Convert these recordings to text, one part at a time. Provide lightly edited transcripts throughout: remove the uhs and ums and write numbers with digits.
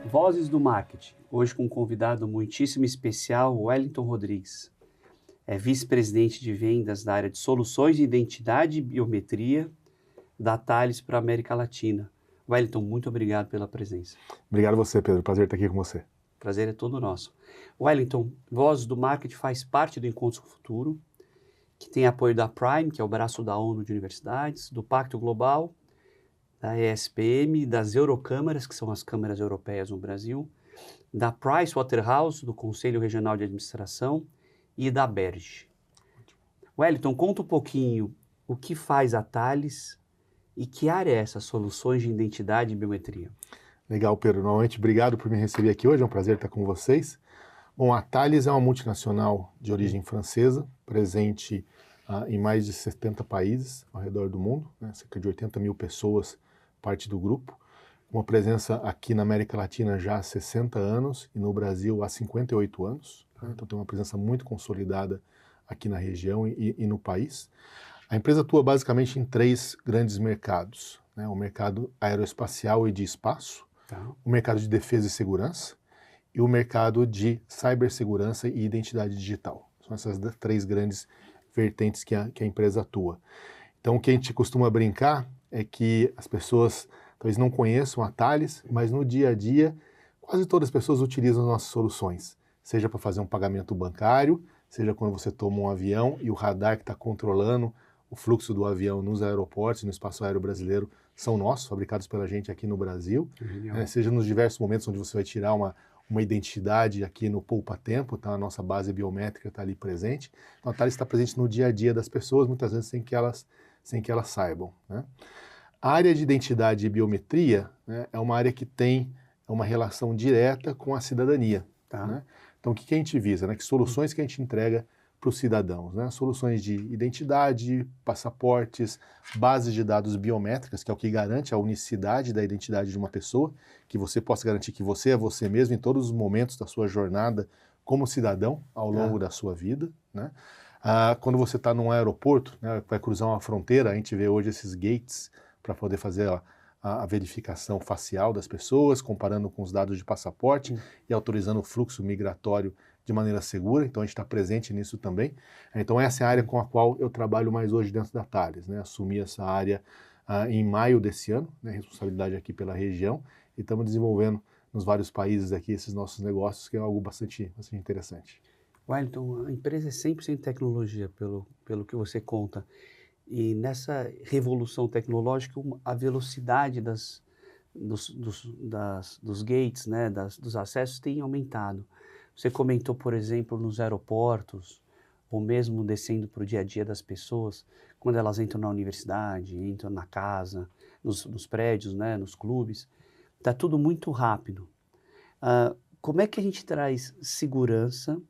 Vozes do Marketing, hoje com um convidado muitíssimo especial, Wellington Rodrigues. É vice-presidente de vendas da área de soluções de identidade e biometria da Thales para a América Latina. Wellington, muito obrigado pela presença. Obrigado a você, Pedro. Prazer estar aqui com você. Prazer é todo nosso. Wellington, Vozes do Marketing faz parte do Encontro Futuro, que tem apoio da Prime, que é o braço da ONU de universidades, do Pacto Global, da ESPM, das Eurocâmaras, que são as câmaras europeias no Brasil, da Pricewaterhouse, do Conselho Regional de Administração, e da Berge. Wellington, conta um pouquinho o que faz a Thales e que área é essa, soluções de identidade e biometria? Legal, Pedro. Novamente, obrigado por me receber aqui hoje. É um prazer estar com vocês. Bom, a Thales é uma multinacional de origem francesa, presente em mais de 70 países ao redor do mundo, né? Cerca de 80 mil pessoas, parte do grupo. Uma presença aqui na América Latina já há 60 anos e no Brasil há 58 anos. Né? Então tem uma presença muito consolidada aqui na região e no país. A empresa atua basicamente em 3 grandes mercados, né? O mercado aeroespacial e de espaço, o mercado de defesa e segurança e o mercado de cibersegurança e identidade digital. São essas 3 grandes vertentes que a empresa atua. Então o que a gente costuma brincar é que as pessoas talvez não conheçam a Thales, mas no dia a dia quase todas as pessoas utilizam as nossas soluções, seja para fazer um pagamento bancário, seja quando você toma um avião e o radar que está controlando o fluxo do avião nos aeroportos, no espaço aéreo brasileiro, são nossos, fabricados pela gente aqui no Brasil, seja nos diversos momentos onde você vai tirar uma identidade aqui no Poupa Tempo, tá? A nossa base biométrica está ali presente. Então a Thales está presente no dia a dia das pessoas, muitas vezes sem que elas saibam, né? A área de identidade e biometria, né, é uma área que tem uma relação direta com a cidadania. Né? Então o que a gente visa? Né? Que soluções que a gente entrega para os cidadãos, né? Soluções de identidade, passaportes, bases de dados biométricas, que é o que garante a unicidade da identidade de uma pessoa, que você possa garantir que você é você mesmo em todos os momentos da sua jornada como cidadão ao longo da sua vida, né? Quando você está num aeroporto, né, vai cruzar uma fronteira, a gente vê hoje esses gates para poder fazer a verificação facial das pessoas, comparando com os dados de passaporte e autorizando o fluxo migratório de maneira segura. Então a gente está presente nisso também. Então essa é a área com a qual eu trabalho mais hoje dentro da Thales, né? Assumi essa área em maio desse ano, né? Responsabilidade aqui pela região, e estamos desenvolvendo nos vários países aqui esses nossos negócios, que é algo bastante interessante. Wellington, a empresa é 100% tecnologia, pelo que você conta. E nessa revolução tecnológica, a velocidade dos gates, né, dos acessos tem aumentado. Você comentou, por exemplo, nos aeroportos, ou mesmo descendo para o dia a dia das pessoas, quando elas entram na universidade, entram na casa, nos prédios, né, nos clubes, está tudo muito rápido. Como é que a gente traz segurança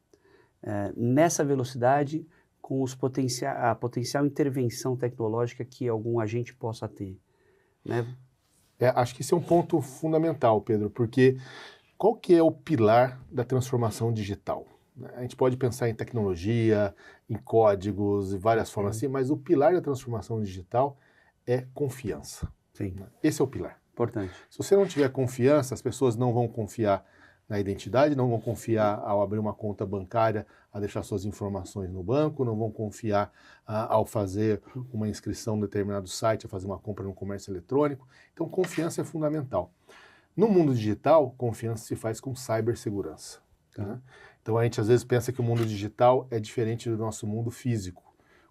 nessa velocidade com a potencial intervenção tecnológica que algum agente possa ter, né? Acho que esse é um ponto fundamental, Pedro, porque qual que é o pilar da transformação digital? A gente pode pensar em tecnologia, em códigos e várias formas assim, mas o pilar da transformação digital é confiança. Sim. Esse é o pilar. Importante. Se você não tiver confiança, as pessoas não vão confiar na identidade, não vão confiar ao abrir uma conta bancária, a deixar suas informações no banco, não vão confiar ao fazer uma inscrição em determinado site, a fazer uma compra no comércio eletrônico. Então, confiança é fundamental. No mundo digital, confiança se faz com cibersegurança. Né? Então, a gente às vezes pensa que o mundo digital é diferente do nosso mundo físico,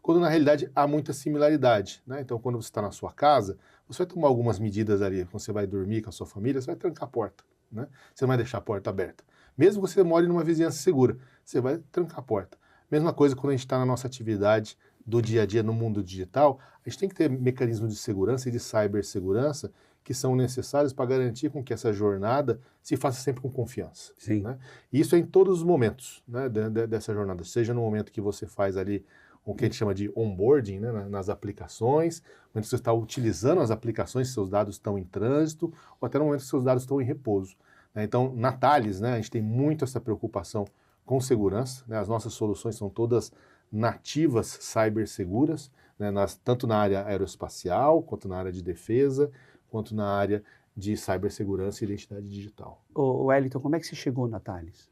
quando na realidade há muita similaridade. Né? Então, quando você está na sua casa, você vai tomar algumas medidas ali. Quando você vai dormir com a sua família, você vai trancar a porta. Né? Você não vai deixar a porta aberta. Mesmo que você more numa vizinhança segura, você vai trancar a porta. Mesma coisa quando a gente está na nossa atividade do dia a dia no mundo digital, a gente tem que ter mecanismos de segurança e de cibersegurança que são necessários para garantir com que essa jornada se faça sempre com confiança. Sim. Né? E isso é em todos os momentos, né, dessa jornada, seja no momento que você faz ali o que a gente chama de onboarding, né, nas aplicações, quando você está utilizando as aplicações, seus dados estão em trânsito, ou até no momento que seus dados estão em repouso. Né? Então, na Thales, né, a gente tem muito essa preocupação com segurança, né? As nossas soluções são todas nativas ciberseguras, né, tanto na área aeroespacial, quanto na área de defesa, quanto na área de cibersegurança e identidade digital. Ô Wellington, como é que você chegou na Thales?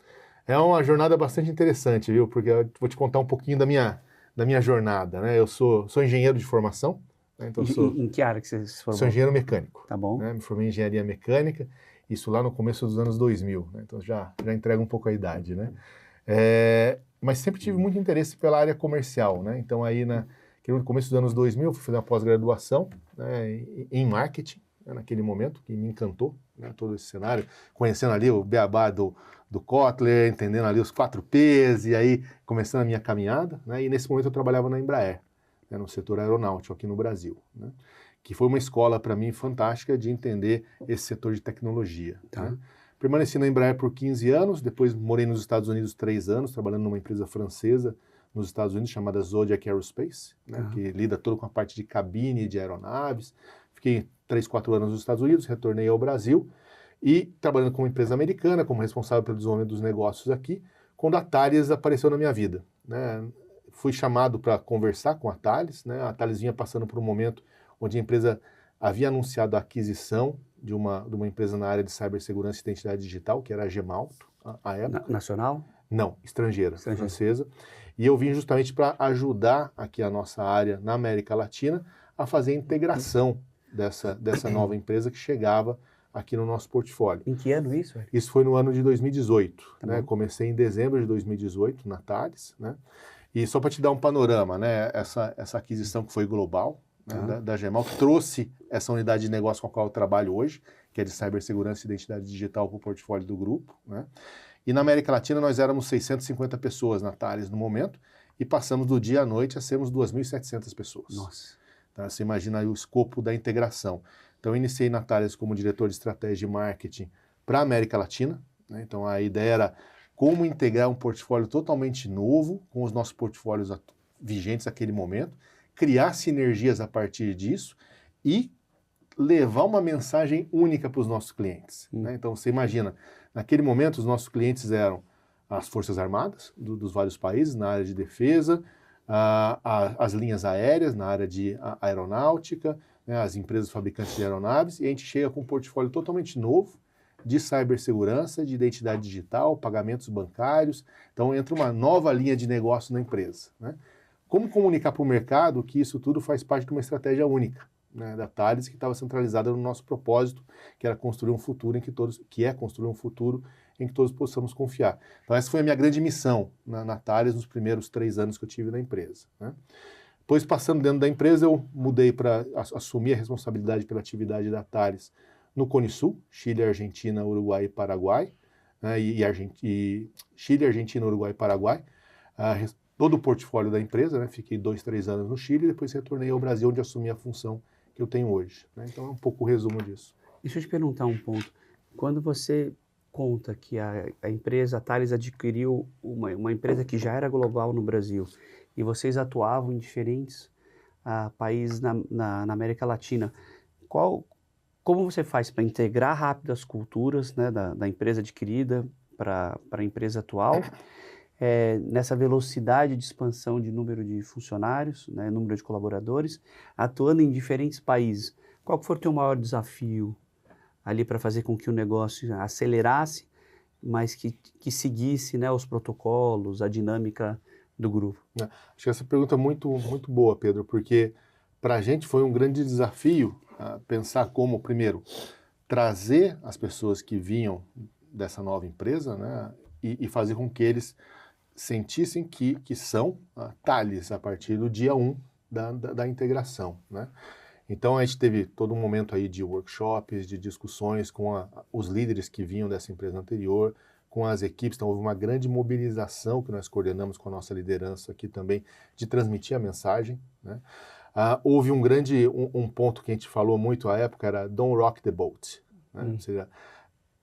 É uma jornada bastante interessante, viu? Porque eu vou te contar um pouquinho da minha jornada, né? Eu sou engenheiro de formação, né? Então Em que área que você se formou? sou engenheiro mecânico. Tá bom. Né? Me formei em engenharia mecânica, isso lá no começo dos anos 2000, né? Então já entrega um pouco a idade, né? Mas sempre tive muito interesse pela área comercial, né? Então aí no começo dos anos 2000 eu fui fazer uma pós-graduação, né, em marketing, né, naquele momento, que me encantou, né, todo esse cenário, conhecendo ali o beabá do Kotler, entendendo ali os 4Ps, e aí começando a minha caminhada, né? E nesse momento eu trabalhava na Embraer, né, no setor aeronáutico aqui no Brasil, né? Que foi uma escola para mim fantástica de entender esse setor de tecnologia. Tá. Né? Permaneci na Embraer por 15 anos, depois morei nos Estados Unidos 3 anos, trabalhando numa empresa francesa nos Estados Unidos chamada Zodiac Aerospace, né, que lida todo com a parte de cabine de aeronaves. Fiquei 3, 4 anos nos Estados Unidos, retornei ao Brasil e trabalhando com uma empresa americana, como responsável pelo desenvolvimento dos negócios aqui, quando a Thales apareceu na minha vida. Né? Fui chamado para conversar com a Thales, né? A Thales vinha passando por um momento onde a empresa havia anunciado a aquisição de uma empresa na área de cibersegurança e identidade digital, que era a Gemalto, à época. Nacional? Não, estrangeira, francesa. E eu vim justamente para ajudar aqui a nossa área na América Latina a fazer a integração dessa nova empresa que chegava aqui no nosso portfólio. Em que ano isso? Isso foi no ano de 2018. Tá né? bom. Comecei em dezembro de 2018 na Thales, né? E só para te dar um panorama, né? Essa aquisição que foi global, né? da Gemal, que trouxe essa unidade de negócio com a qual eu trabalho hoje, que é de cibersegurança e identidade digital para o portfólio do grupo, né? E na América Latina nós éramos 650 pessoas na Thales no momento e passamos do dia à noite a sermos 2.700 pessoas. Nossa. Tá? Você imagina aí o escopo da integração. Então eu iniciei na Thales como diretor de estratégia e marketing para a América Latina, né? Então a ideia era como integrar um portfólio totalmente novo com os nossos portfólios vigentes naquele momento, criar sinergias a partir disso e levar uma mensagem única para os nossos clientes. Né? Então você imagina, naquele momento os nossos clientes eram as Forças Armadas dos vários países na área de defesa, as linhas aéreas na área de aeronáutica, né, as empresas fabricantes de aeronaves, e a gente chega com um portfólio totalmente novo de cibersegurança, de identidade digital, pagamentos bancários. Então entra uma nova linha de negócio na empresa. Né? Como comunicar para o mercado que isso tudo faz parte de uma estratégia única, né, da Thales, que estava centralizada no nosso propósito, que era construir um futuro construir um futuro em que todos possamos confiar. Então essa foi a minha grande missão na Thales nos primeiros 3 anos que eu tive na empresa. Né? Depois, passando dentro da empresa, eu mudei para assumir a responsabilidade pela atividade da Thales no Cone Sul, Chile, Argentina, Uruguai e Paraguai, né, Chile, Argentina, Uruguai e Paraguai, todo o portfólio da empresa, né, fiquei 2, 3 anos no Chile e depois retornei ao Brasil, onde assumi a função que eu tenho hoje. Né? Então é um pouco o resumo disso. Deixa eu te perguntar um ponto. Quando você conta que a empresa, a Thales, adquiriu uma empresa que já era global no Brasil e vocês atuavam em diferentes países na América Latina, como você faz para integrar rápido as culturas, né, da empresa adquirida para a empresa atual, nessa velocidade de expansão de número de funcionários, né, número de colaboradores, atuando em diferentes países? Qual que foi o teu maior desafio ali para fazer com que o negócio acelerasse, mas que seguisse, né, os protocolos, a dinâmica do grupo? Acho que essa pergunta é muito, muito boa, Pedro, porque para a gente foi um grande desafio pensar como, primeiro, trazer as pessoas que vinham dessa nova empresa, né, e fazer com que eles sentissem que são Thales a partir do dia 1 da integração. Né? Então a gente teve todo um momento aí de workshops, de discussões com os líderes que vinham dessa empresa anterior, com as equipes. Então houve uma grande mobilização que nós coordenamos com a nossa liderança aqui também, de transmitir a mensagem. Né? Houve um ponto que a gente falou muito à época, era don't rock the boat. Né? Ou seja,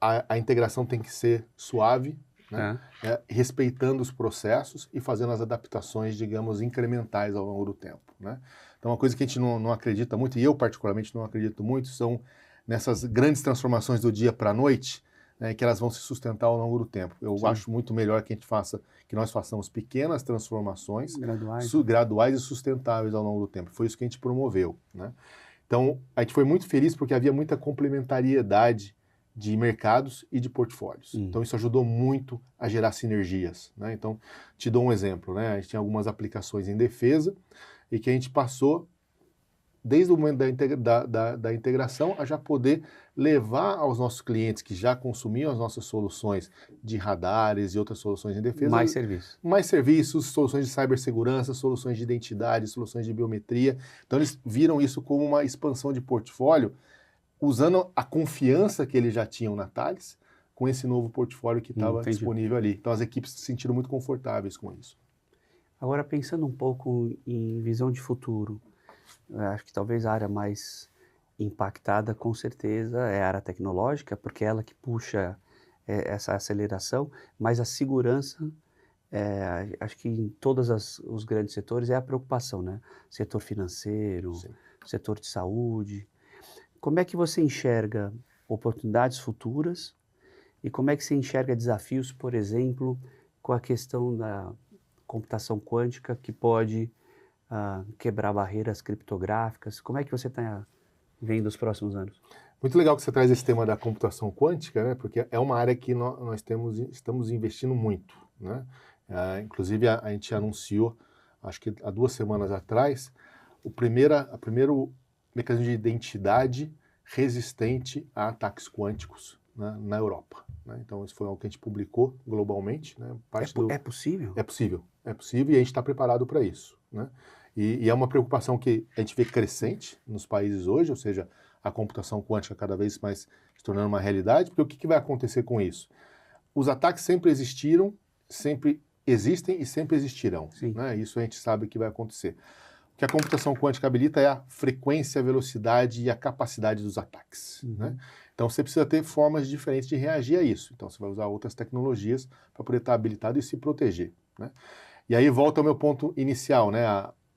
a integração tem que ser suave, né? Respeitando os processos e fazendo as adaptações, digamos, incrementais ao longo do tempo. Né? Então, uma coisa que a gente não acredita muito, e eu particularmente não acredito muito, são nessas grandes transformações do dia para a noite, né, que elas vão se sustentar ao longo do tempo. Eu acho muito melhor que nós façamos pequenas transformações graduais e sustentáveis ao longo do tempo. Foi isso que a gente promoveu. Né? Então, a gente foi muito feliz porque havia muita complementariedade de mercados e de portfólios. Então, isso ajudou muito a gerar sinergias, né? Então, te dou um exemplo, né? A gente tinha algumas aplicações em defesa e que a gente passou, desde o momento da integração, a já poder levar aos nossos clientes que já consumiam as nossas soluções de radares e outras soluções em defesa. Mais serviços, soluções de cibersegurança, soluções de identidade, soluções de biometria. Então, eles viram isso como uma expansão de portfólio, usando a confiança que eles já tinham na Thales, com esse novo portfólio que estava disponível ali. Então, as equipes se sentiram muito confortáveis com isso. Agora, pensando um pouco em visão de futuro, acho que talvez a área mais impactada, com certeza, é a área tecnológica, porque é ela que puxa essa aceleração, mas a segurança, acho que em todos os grandes setores é a preocupação, né? Setor financeiro, sim, setor de saúde. Como é que você enxerga oportunidades futuras e como é que você enxerga desafios, por exemplo, com a questão da computação quântica que pode quebrar barreiras criptográficas? Como é que você está vendo os próximos anos? Muito legal que você traz esse tema da computação quântica, né? Porque é uma área que nós estamos investindo muito, né? Inclusive, a gente anunciou, acho que há 2 semanas atrás, o primeiro mecanismo de identidade resistente a ataques quânticos, né, na Europa, né? Então, isso foi algo que a gente publicou globalmente, né? É possível? É possível e a gente está preparado para isso, né? E é uma preocupação que a gente vê crescente nos países hoje, ou seja, a computação quântica cada vez mais se tornando uma realidade, porque o que vai acontecer com isso? Os ataques sempre existiram, sempre existem e sempre existirão, né? Isso a gente sabe que vai acontecer. O que a computação quântica habilita é a frequência, a velocidade e a capacidade dos ataques, né? Então, você precisa ter formas diferentes de reagir a isso. Então, você vai usar outras tecnologias para poder estar habilitado e se proteger, né? E aí volta ao meu ponto inicial, né?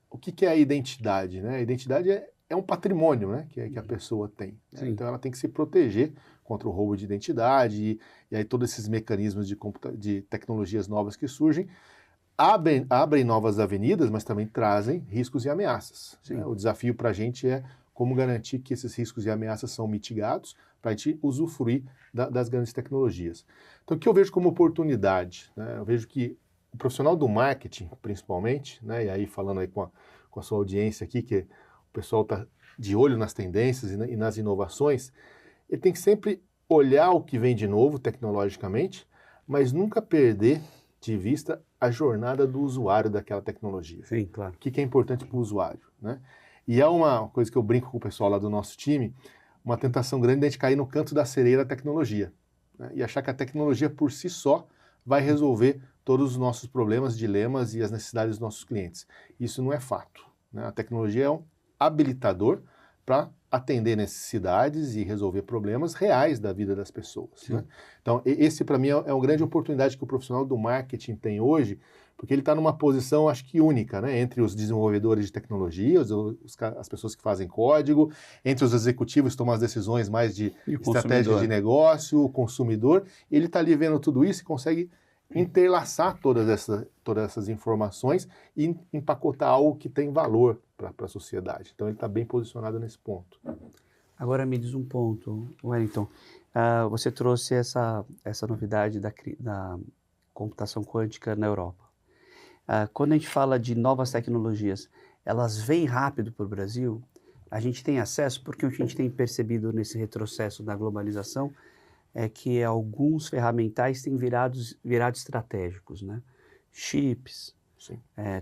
O que é a identidade, né? A identidade é um patrimônio, né? Que a pessoa tem, né? Então, ela tem que se proteger contra o roubo de identidade e aí todos esses mecanismos de tecnologias novas que surgem abrem novas avenidas, mas também trazem riscos e ameaças, né? O desafio para a gente é como garantir que esses riscos e ameaças são mitigados para a gente usufruir das grandes tecnologias. Então, o que eu vejo como oportunidade, né? Eu vejo que o profissional do marketing, principalmente, né? E aí falando aí com a sua audiência aqui, que o pessoal está de olho nas tendências e nas inovações, ele tem que sempre olhar o que vem de novo tecnologicamente, mas nunca perder de vista a jornada do usuário daquela tecnologia. Sim, claro. O que é importante para o usuário, né? E é uma coisa que eu brinco com o pessoal lá do nosso time, uma tentação grande de a gente cair no canto da sereia da tecnologia, né? E achar que a tecnologia por si só vai resolver todos os nossos problemas, dilemas e as necessidades dos nossos clientes. Isso não é fato, né? A tecnologia é um habilitador para atender necessidades e resolver problemas reais da vida das pessoas, né? Então, esse para mim é uma grande oportunidade que o profissional do marketing tem hoje, porque ele está numa posição, acho que única, né? Entre os desenvolvedores de tecnologia, as pessoas que fazem código, entre os executivos que tomam as decisões mais de estratégia de negócio, o consumidor, ele está ali vendo tudo isso e consegue interlaçar todas essas informações e empacotar algo que tem valor para a sociedade. Então, ele está bem posicionado nesse ponto. Agora, me diz um ponto, Wellington. Você trouxe essa novidade da computação quântica na Europa. Quando a gente fala de novas tecnologias, elas vêm rápido para o Brasil? A gente tem acesso, porque o que a gente tem percebido nesse retrocesso da globalização é que alguns ferramentais têm virado estratégicos, né? Chips,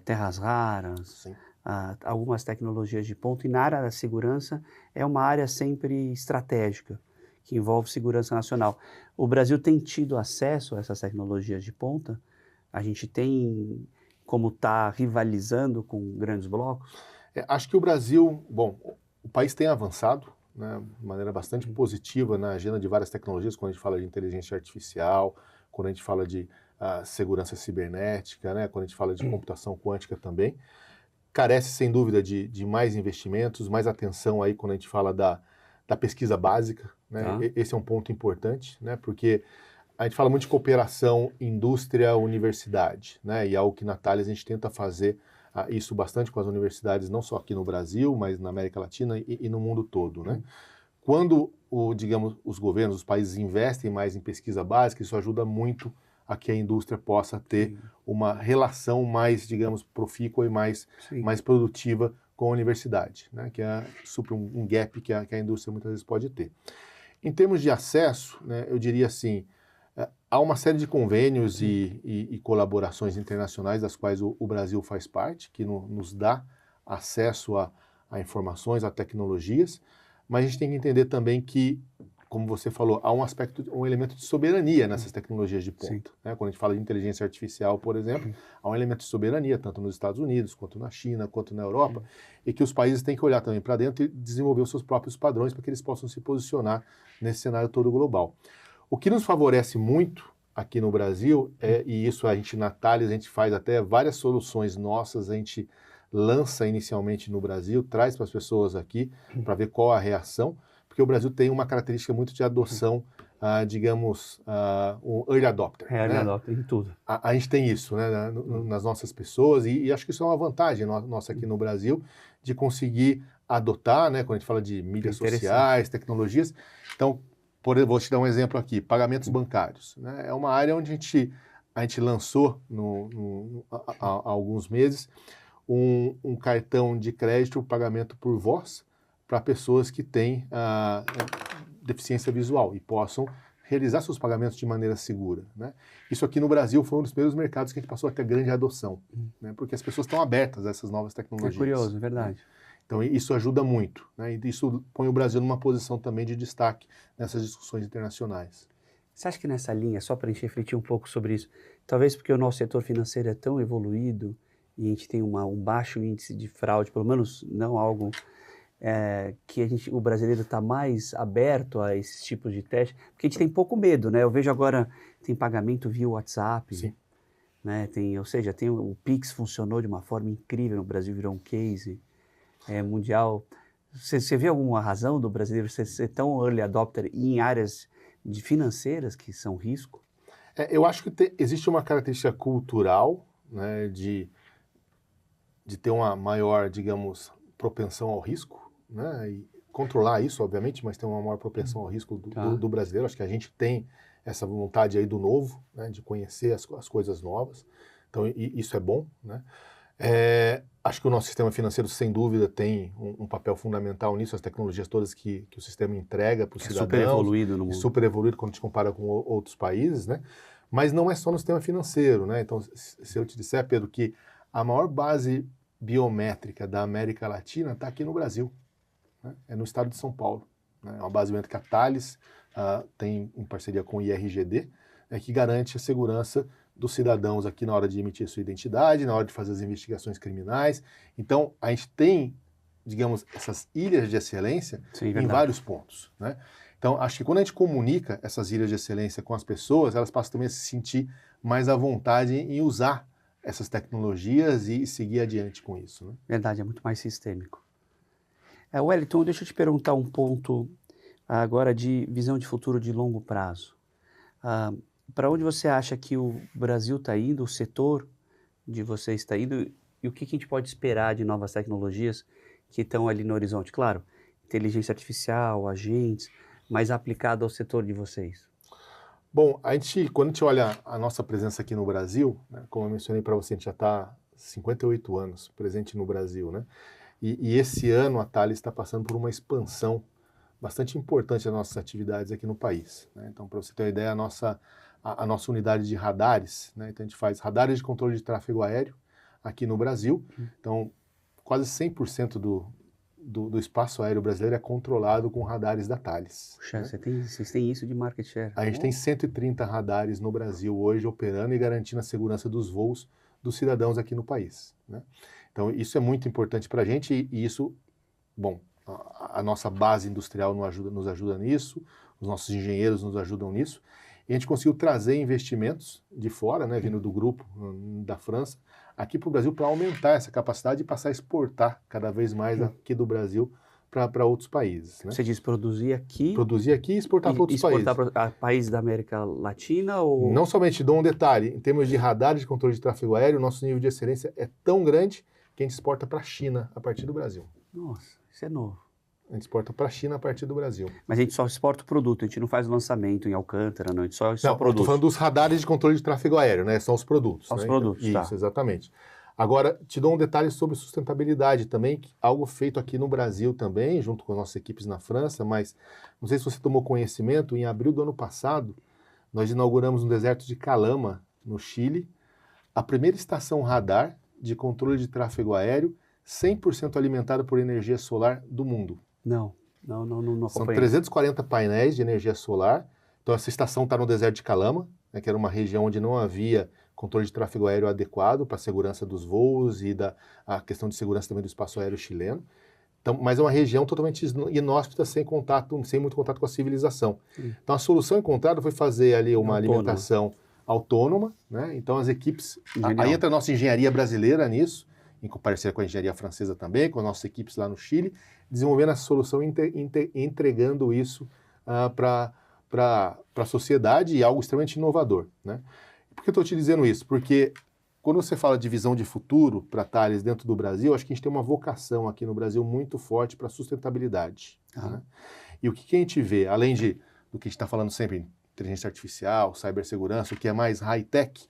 terras raras, algumas tecnologias de ponta, e na área da segurança é uma área sempre estratégica, que envolve segurança nacional. O Brasil tem tido acesso a essas tecnologias de ponta? A gente tem como está rivalizando com grandes blocos? Acho que o Brasil, o país tem avançado, né, de maneira bastante positiva na agenda de várias tecnologias, quando a gente fala de inteligência artificial, quando a gente fala de segurança cibernética, né, quando a gente fala de computação quântica também. Carece, sem dúvida, de mais investimentos, mais atenção aí quando a gente fala da pesquisa básica, né? Esse é um ponto importante, né, porque a gente fala muito de cooperação indústria-universidade, né, e é algo que na Thales a gente tenta fazer isso bastante com as universidades, não só aqui no Brasil, mas na América Latina e no mundo todo, né? Quando, digamos, os governos, os países investem mais em pesquisa básica, isso ajuda muito a que a indústria possa ter uma relação mais, digamos, profícua e mais produtiva com a universidade, né? Que supre um gap que a indústria muitas vezes pode ter. Em termos de acesso, né, eu diria assim, há uma série de convênios e colaborações internacionais das quais o Brasil faz parte, que nos dá acesso a informações, a tecnologias, mas a gente tem que entender também que, como você falou, há um elemento de soberania nessas tecnologias de ponta, né? Quando a gente fala de inteligência artificial, por exemplo, há um elemento de soberania, tanto nos Estados Unidos, quanto na China, quanto na Europa, e que os países têm que olhar também para dentro e desenvolver os seus próprios padrões para que eles possam se posicionar nesse cenário todo global. O que nos favorece muito aqui no Brasil, e isso a gente na Thales, a gente faz até várias soluções nossas, a gente lança inicialmente no Brasil, traz para as pessoas aqui para ver qual a reação, porque o Brasil tem uma característica muito de adoção, digamos, um early adopter. Early adopter em tudo. A gente tem isso, né, nas nossas pessoas, e acho que isso é uma vantagem nossa aqui no Brasil, de conseguir adotar, né, quando a gente fala de mídias sociais, tecnologias. Então, vou te dar um exemplo aqui, pagamentos bancários, né, é uma área onde a gente lançou há alguns meses um cartão de crédito, pagamento por voz, para pessoas que têm deficiência visual e possam realizar seus pagamentos de maneira segura, né? Isso aqui no Brasil foi um dos primeiros mercados que a gente passou a ter grande adoção, né? Porque as pessoas estão abertas a essas novas tecnologias. É curioso, é verdade. Então isso ajuda muito, né? E isso põe o Brasil numa posição também de destaque nessas discussões internacionais. Você acha que nessa linha, só para a gente refletir um pouco sobre isso, talvez porque o nosso setor financeiro é tão evoluído e a gente tem um baixo índice de fraude, pelo menos não algo que o brasileiro está mais aberto a esses tipos de teste, porque a gente tem pouco medo, né? Eu vejo agora, tem pagamento via WhatsApp, Sim. Né? Ou seja, o Pix funcionou de uma forma incrível, no Brasil virou um case mundial. Você vê alguma razão do brasileiro ser tão early adopter em áreas financeiras que são risco? Eu acho que existe uma característica cultural, né, de ter uma maior, digamos, propensão ao risco, né, e controlar isso, obviamente, mas tem uma maior propensão ao risco do brasileiro. Acho que a gente tem essa vontade aí do novo, né, de conhecer as coisas novas. Então, isso é bom, né? Acho que o nosso sistema financeiro, sem dúvida, tem um papel fundamental nisso, as tecnologias todas que o sistema entrega para os cidadãos. Super evoluído no mundo. Super evoluído quando a gente compara com outros países, né? Mas não é só no sistema financeiro, né? Então, se eu te disser, Pedro, que a maior base biométrica da América Latina está aqui no Brasil, né? É no estado de São Paulo, né? É uma base biométrica que a Thales tem em parceria com o IRGD, que garante a segurança dos cidadãos aqui na hora de emitir sua identidade, na hora de fazer as investigações criminais. Então, a gente tem, digamos, essas ilhas de excelência em vários pontos, né? Então, acho que quando a gente comunica essas ilhas de excelência com as pessoas, elas passam também a se sentir mais à vontade em usar essas tecnologias e seguir adiante com isso, né? Verdade, é muito mais sistêmico. Wellington, deixa eu te perguntar um ponto agora de visão de futuro de longo prazo. Para onde você acha que o Brasil está indo, o setor de vocês está indo, e o que a gente pode esperar de novas tecnologias que estão ali no horizonte? Claro, inteligência artificial, agentes, mas aplicado ao setor de vocês. Bom, quando a gente olha a nossa presença aqui no Brasil, né, como eu mencionei para você, a gente já está há 58 anos presente no Brasil, né? E esse ano a Thales está passando por uma expansão bastante importante das nossas atividades aqui no país, né? Então, para você ter uma ideia, a nossa unidade de radares, né? Então a gente faz radares de controle de tráfego aéreo aqui no Brasil. Então, quase 100% do espaço aéreo brasileiro é controlado com radares da Thales. Puxa, né? Vocês têm isso de market share? A gente tem 130 radares no Brasil hoje operando e garantindo a segurança dos voos dos cidadãos aqui no país, né? Então, isso é muito importante para a gente e isso, bom, a nossa base industrial nos ajuda nisso, os nossos engenheiros nos ajudam nisso, e a gente conseguiu trazer investimentos de fora, né, vindo do grupo da França, aqui para o Brasil para aumentar essa capacidade e passar a exportar cada vez mais aqui do Brasil para outros países, né? Você diz produzir aqui? Produzir aqui e exportar para outros países. Exportar para países da América Latina? Ou... Não somente, dou um detalhe, em termos de radar de controle de tráfego aéreo, o nosso nível de excelência é tão grande que a gente exporta para a China a partir do Brasil. Nossa, isso é novo. A gente exporta para a China a partir do Brasil. Mas a gente só exporta o produto, a gente não faz lançamento em Alcântara, não, a gente só Não, eu estou produz. falando dos radares de controle de tráfego aéreo, né? São os produtos. Só os né? produtos, Então, tá. Isso, exatamente. Agora, te dou um detalhe sobre sustentabilidade também, algo feito aqui no Brasil também, junto com as nossas equipes na França, mas não sei se você tomou conhecimento, em abril do ano passado, nós inauguramos no deserto de Calama, no Chile, a primeira estação radar de controle de tráfego aéreo 100% alimentada por energia solar do mundo. Não São acompanhei. 340 painéis de energia solar. Então, essa estação está no deserto de Calama, né, que era uma região onde não havia controle de tráfego aéreo adequado para a segurança dos voos e a questão de segurança também do espaço aéreo chileno. Então, mas é uma região totalmente inóspita, sem muito contato com a civilização. Sim. Então, a solução encontrada foi fazer ali uma Autônoma. alimentação autônoma, né? Então, as equipes... Genial. Aí entra a nossa engenharia brasileira nisso, em parceria com a engenharia francesa também, com as nossas equipes lá no Chile, desenvolvendo essa solução e entregando isso para a sociedade, e algo extremamente inovador, né? Por que eu estou te dizendo isso? Porque quando você fala de visão de futuro para Thales dentro do Brasil, acho que a gente tem uma vocação aqui no Brasil muito forte para sustentabilidade. Né? E o que a gente vê, além do que a gente está falando sempre, inteligência artificial, cibersegurança, o que é mais high-tech,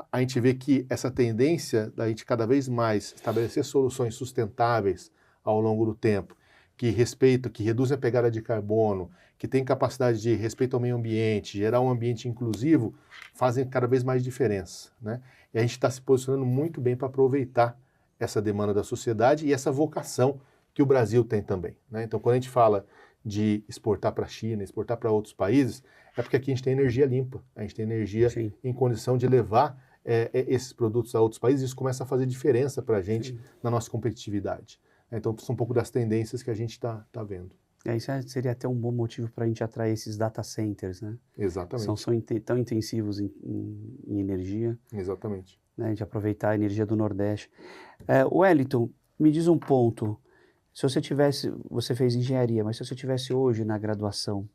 a gente vê que essa tendência da gente cada vez mais estabelecer soluções sustentáveis ao longo do tempo, que respeitam, que reduzem a pegada de carbono, que tem capacidade de respeito ao meio ambiente, gerar um ambiente inclusivo, fazem cada vez mais diferença, né? E a gente está se posicionando muito bem para aproveitar essa demanda da sociedade e essa vocação que o Brasil tem também, né? Então, quando a gente fala de exportar para a China, exportar para outros países, é porque aqui a gente tem energia limpa, a gente tem energia Sim. em condição de levar esses produtos a outros países, e isso começa a fazer diferença para a gente Sim. na nossa competitividade. Então, são um pouco das tendências que a gente está vendo. Isso seria até um bom motivo para a gente atrair esses data centers, né? Exatamente. São tão intensivos em energia, Exatamente. né? A gente aproveitar a energia do Nordeste. Wellington, me diz um ponto. Se você fez engenharia, mas se você tivesse hoje na graduação,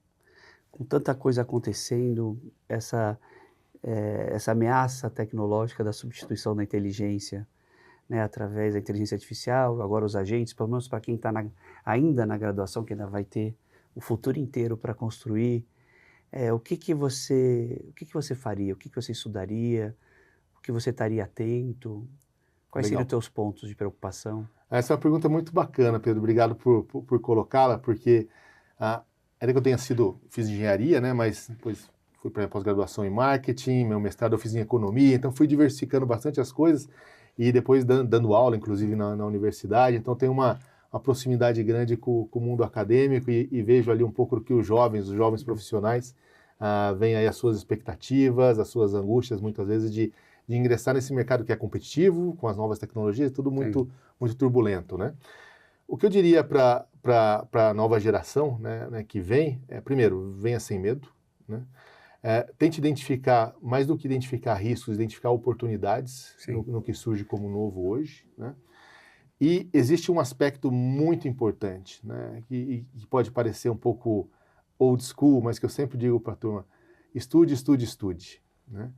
com tanta coisa acontecendo, essa ameaça tecnológica da substituição da inteligência, né, através da inteligência artificial, agora os agentes, pelo menos para quem está ainda na graduação, que ainda vai ter o futuro inteiro para construir, o que você faria? O que você estudaria? O que você estaria atento? Quais seriam os teus pontos de preocupação? Essa é uma pergunta muito bacana, Pedro. Obrigado por colocá-la, porque ainda que eu fiz engenharia, né, mas depois fui para a pós-graduação em marketing, meu mestrado eu fiz em economia, então fui diversificando bastante as coisas e depois dando aula, inclusive, na universidade. Então tenho uma proximidade grande com o mundo acadêmico e vejo ali um pouco do que os jovens profissionais veem aí as suas expectativas, as suas angústias, muitas vezes, de ingressar nesse mercado que é competitivo, com as novas tecnologias, tudo muito turbulento, né? O que eu diria para a nova geração, né, que vem, primeiro, venha sem medo, né? Tente identificar, mais do que identificar riscos, identificar oportunidades no que surge como novo hoje, né? E existe um aspecto muito importante, né, que pode parecer um pouco old school, mas que eu sempre digo para a turma: estude, estude, estude, né?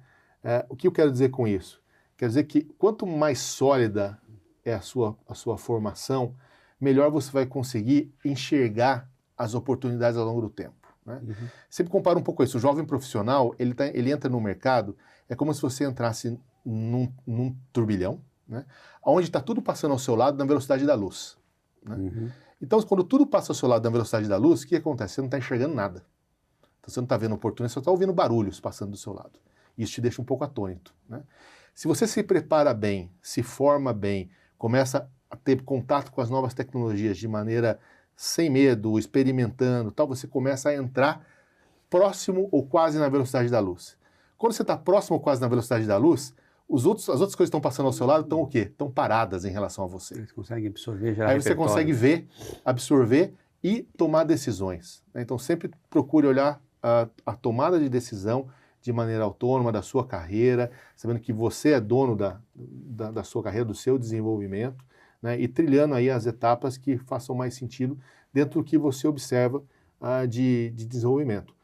O que eu quero dizer com isso? Quer dizer que quanto mais sólida é a sua formação, melhor você vai conseguir enxergar as oportunidades ao longo do tempo, né? Uhum. Sempre comparo um pouco isso. O jovem profissional, ele entra no mercado, é como se você entrasse num turbilhão, né, onde está tudo passando ao seu lado na velocidade da luz, né? Uhum. Então, quando tudo passa ao seu lado na velocidade da luz, o que acontece? Você não está enxergando nada. Então, você não está vendo oportunidades, você está ouvindo barulhos passando do seu lado. Isso te deixa um pouco atônito, né? Se você se prepara bem, se forma bem, começa a ter contato com as novas tecnologias de maneira sem medo, experimentando, tal, você começa a entrar próximo ou quase na velocidade da luz. Quando você está próximo ou quase na velocidade da luz, as outras coisas que estão passando ao seu lado estão o quê? Estão paradas em relação a você. Você consegue absorver, gerar Aí você consegue ver, absorver e tomar decisões, né? Então sempre procure olhar a tomada de decisão de maneira autônoma da sua carreira, sabendo que você é dono da sua carreira, do seu desenvolvimento, né? E trilhando aí as etapas que façam mais sentido dentro do que você observa de desenvolvimento.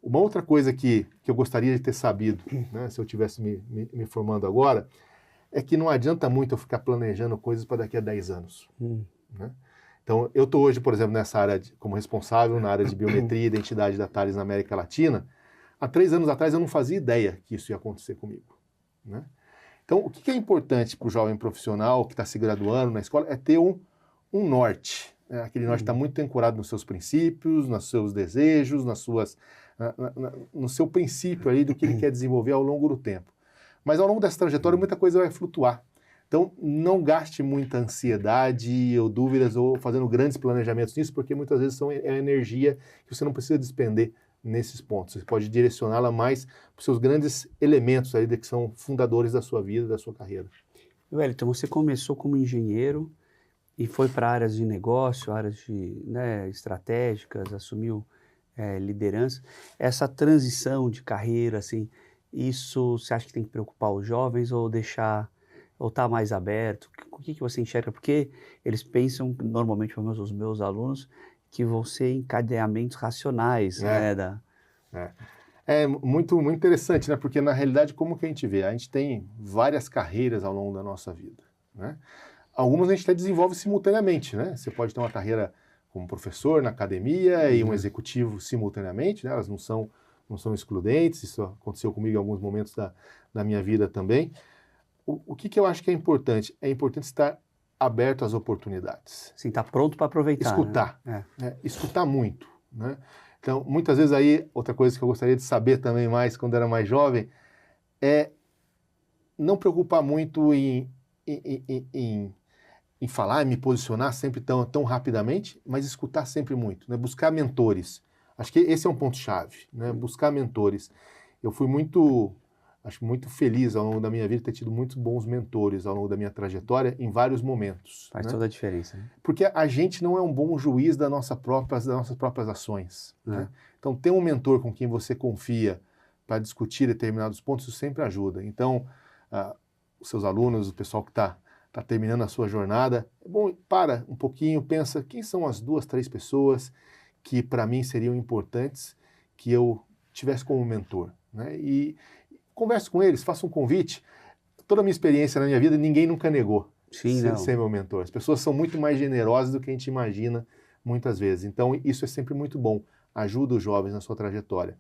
Uma outra coisa que eu gostaria de ter sabido, né, se eu estivesse me formando agora, é que não adianta muito eu ficar planejando coisas para daqui a 10 anos. Né? Então, eu estou hoje, por exemplo, nessa área como responsável na área de biometria e identidade da Thales na América Latina. Há 3 anos atrás eu não fazia ideia que isso ia acontecer comigo. Né? Então, o que é importante para o jovem profissional que está se graduando na escola é ter um norte. Né? Aquele norte está muito ancorado nos seus princípios, nos seus desejos, no seu princípio ali do que ele quer desenvolver ao longo do tempo. Mas ao longo dessa trajetória muita coisa vai flutuar. Então não gaste muita ansiedade ou dúvidas ou fazendo grandes planejamentos nisso, porque muitas vezes é energia que você não precisa despender nesses pontos. Você pode direcioná-la mais para os seus grandes elementos aí que são fundadores da sua vida, da sua carreira. Wellington, você começou como engenheiro e foi para áreas de negócio, áreas estratégicas, assumiu liderança. Essa transição de carreira, assim, isso você acha que tem que preocupar os jovens ou deixar, ou estar mais aberto? O que você enxerga? Porque eles pensam, normalmente, pelo menos os meus alunos, que vão ser encadeamentos racionais, né? É muito, muito interessante, né? Porque na realidade, como que a gente vê? A gente tem várias carreiras ao longo da nossa vida, né? Algumas a gente até desenvolve simultaneamente, né? Você pode ter uma carreira como professor na academia e um executivo simultaneamente, né? Elas não são excludentes, isso aconteceu comigo em alguns momentos da minha vida também. O que eu acho que é importante? É importante estar aberto às oportunidades. Sim, estar pronto para aproveitar. Escutar, né? Escutar muito, né? Então, muitas vezes aí, outra coisa que eu gostaria de saber também mais quando era mais jovem, é não preocupar muito em falar, me posicionar sempre tão rapidamente, mas escutar sempre muito, né? Buscar mentores. Acho que esse é um ponto-chave, né? Buscar mentores. Eu fui muito feliz ao longo da minha vida ter tido muitos bons mentores ao longo da minha trajetória em vários momentos. Faz toda a diferença. Né? Porque a gente não é um bom juiz das nossas próprias ações. Né? Então, ter um mentor com quem você confia para discutir determinados pontos, isso sempre ajuda. Então, os seus alunos, o pessoal que está terminando a sua jornada, é bom, para um pouquinho, pensa quem são as 2, 3 pessoas que para mim seriam importantes que eu tivesse como mentor. Né? E converse com eles, faça um convite. Toda a minha experiência na minha vida, ninguém nunca negou ser meu mentor. As pessoas são muito mais generosas do que a gente imagina muitas vezes. Então, isso é sempre muito bom. Ajuda os jovens na sua trajetória.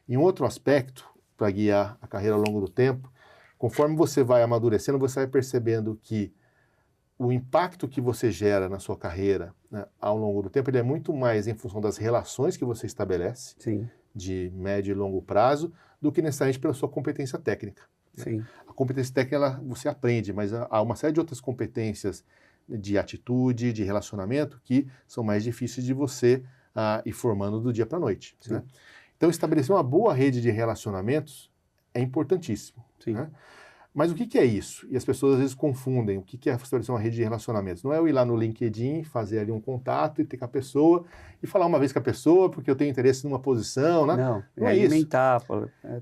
E um outro aspecto, para guiar a carreira ao longo do tempo, conforme você vai amadurecendo, você vai percebendo que o impacto que você gera na sua carreira, né, ao longo do tempo, ele é muito mais em função das relações que você estabelece, de médio e longo prazo, do que necessariamente pela sua competência técnica. Né? A competência técnica você aprende, mas há uma série de outras competências de atitude, de relacionamento, que são mais difíceis de você ir formando do dia para a noite. Né? Então, estabelecer uma boa rede de relacionamentos é importantíssimo. Né? Mas o que é isso? E as pessoas às vezes confundem o que é estabelecer uma rede de relacionamentos. Não é eu ir lá no LinkedIn, fazer ali um contato e ter com a pessoa e falar uma vez com a pessoa porque eu tenho interesse numa posição. Né? Não é alimentar,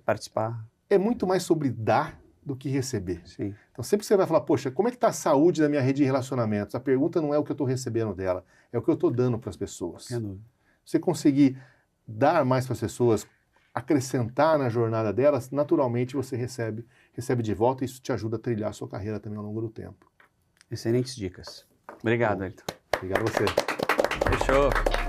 participar. É muito mais sobre dar do que receber. Então sempre que você vai falar, poxa, como é que está a saúde da minha rede de relacionamentos? A pergunta não é o que eu estou recebendo dela, é o que eu estou dando para as pessoas. Você conseguir dar mais para as pessoas, acrescentar na jornada delas, naturalmente você recebe de volta e isso te ajuda a trilhar a sua carreira também ao longo do tempo. Excelentes dicas. Obrigado, Wellington. Obrigado a você. Fechou.